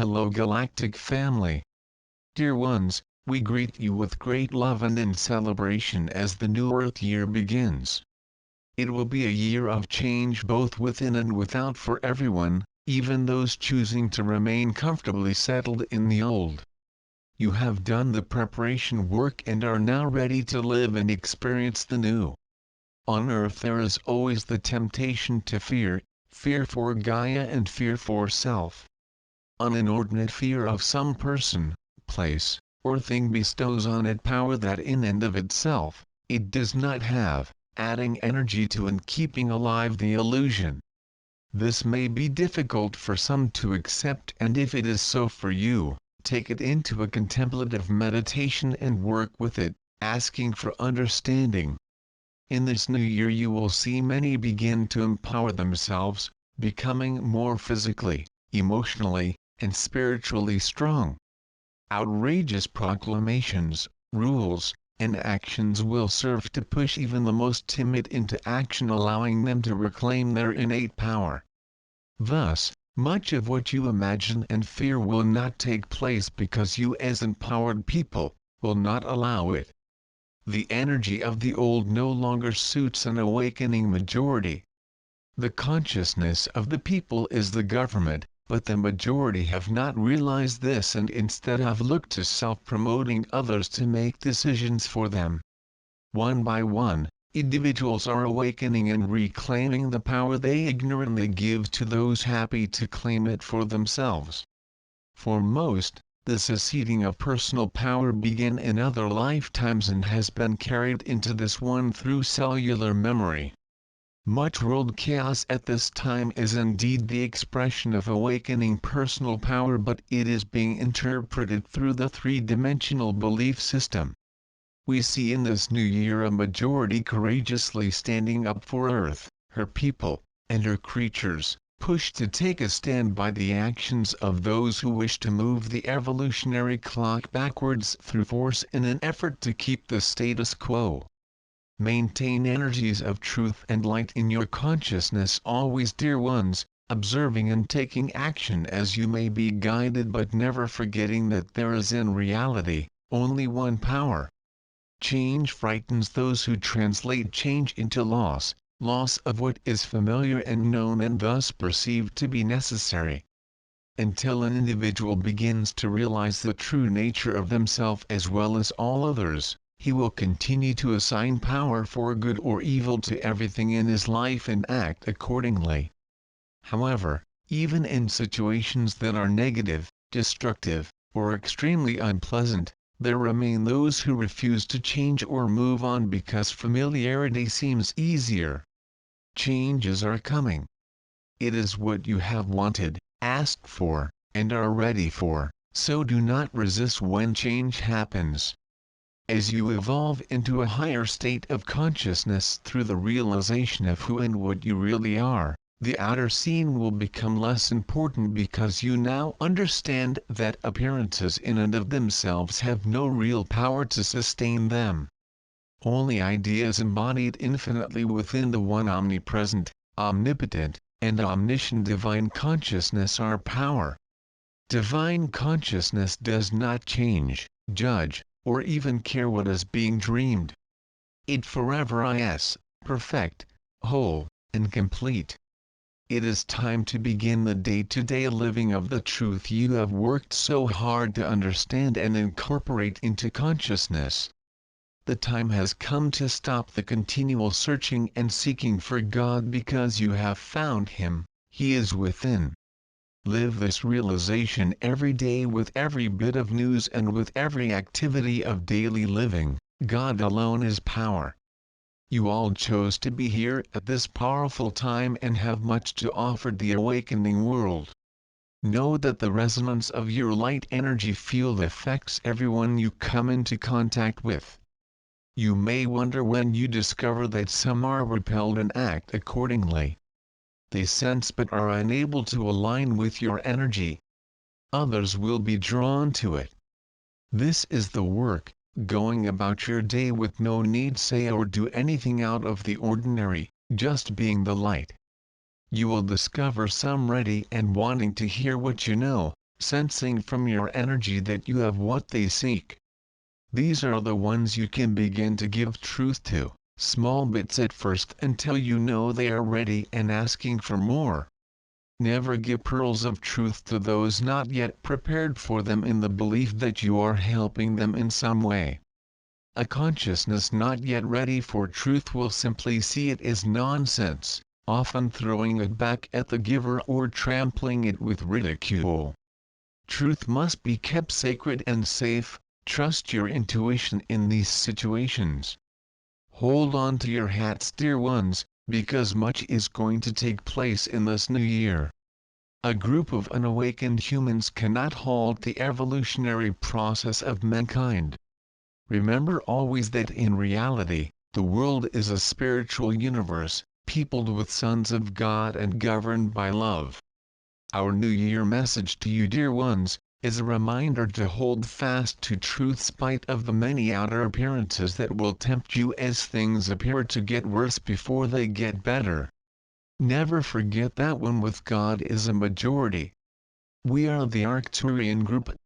Hello Galactic family. Dear ones, we greet you with great love and in celebration as the new Earth year begins. It will be a year of change both within and without for everyone, even those choosing to remain comfortably settled in the old. You have done the preparation work and are now ready to live and experience the new. On Earth there is always the temptation to fear for Gaia and fear for self. An inordinate fear of some person, place, or thing bestows on it power that in and of itself, it does not have, adding energy to and keeping alive the illusion. This may be difficult for some to accept, and if it is so for you, take it into a contemplative meditation and work with it, asking for understanding. In this new year you will see many begin to empower themselves, becoming more physically, emotionally, and spiritually strong. Outrageous proclamations, rules, and actions will serve to push even the most timid into action, allowing them to reclaim their innate power. Thus, much of what you imagine and fear will not take place because you as empowered people, will not allow it. The energy of the old no longer suits an awakening majority. The consciousness of the people is the government, but the majority have not realized this and instead have looked to self-promoting others to make decisions for them. One by one, individuals are awakening and reclaiming the power they ignorantly give to those happy to claim it for themselves. For most, the seceding of personal power began in other lifetimes and has been carried into this one through cellular memory. Much world chaos at this time is indeed the expression of awakening personal power, but it is being interpreted through the three-dimensional belief system. We see in this new year a majority courageously standing up for Earth, her people, and her creatures, pushed to take a stand by the actions of those who wish to move the evolutionary clock backwards through force in an effort to keep the status quo. Maintain energies of truth and light in your consciousness always, dear ones, observing and taking action as you may be guided, but never forgetting that there is in reality only one power. Change frightens those who translate change into loss of what is familiar and known and thus perceived to be necessary. Until an individual begins to realize the true nature of themselves as well as all others, he will continue to assign power for good or evil to everything in his life and act accordingly. However, even in situations that are negative, destructive, or extremely unpleasant, there remain those who refuse to change or move on because familiarity seems easier. Changes are coming. It is what you have wanted, asked for, and are ready for, so do not resist when change happens. As you evolve into a higher state of consciousness through the realization of who and what you really are, the outer scene will become less important because you now understand that appearances in and of themselves have no real power to sustain them. Only ideas embodied infinitely within the one omnipresent, omnipotent, and omniscient divine consciousness are power. Divine consciousness does not change, judge, or even care what is being dreamed. It forever is, perfect, whole, and complete. It is time to begin the day-to-day living of the truth you have worked so hard to understand and incorporate into consciousness. The time has come to stop the continual searching and seeking for God because you have found Him, He is within. Live this realization every day with every bit of news and with every activity of daily living. God alone is power. You all chose to be here at this powerful time and have much to offer the awakening world. Know that the resonance of your light energy field affects everyone you come into contact with. You may wonder when you discover that some are repelled and act accordingly. They sense but are unable to align with your energy. Others will be drawn to it. This is the work, going about your day with no need say or do anything out of the ordinary, just being the light. You will discover some ready and wanting to hear what you know, sensing from your energy that you have what they seek. These are the ones you can begin to give truth to, small bits at first until you know they are ready and asking for more. Never give pearls of truth to those not yet prepared for them in the belief that you are helping them in some way. A consciousness not yet ready for truth will simply see it as nonsense, often throwing it back at the giver or trampling it with ridicule. Truth must be kept sacred and safe. Trust your intuition in these situations. Hold on to your hats, dear ones, because much is going to take place in this new year. A group of unawakened humans cannot halt the evolutionary process of mankind. Remember always that in reality, the world is a spiritual universe, peopled with sons of God and governed by love. Our New Year message to you, dear ones, is a reminder to hold fast to truth spite of the many outer appearances that will tempt you as things appear to get worse before they get better. Never forget that one with God is a majority. We are the ARCTURIAN group,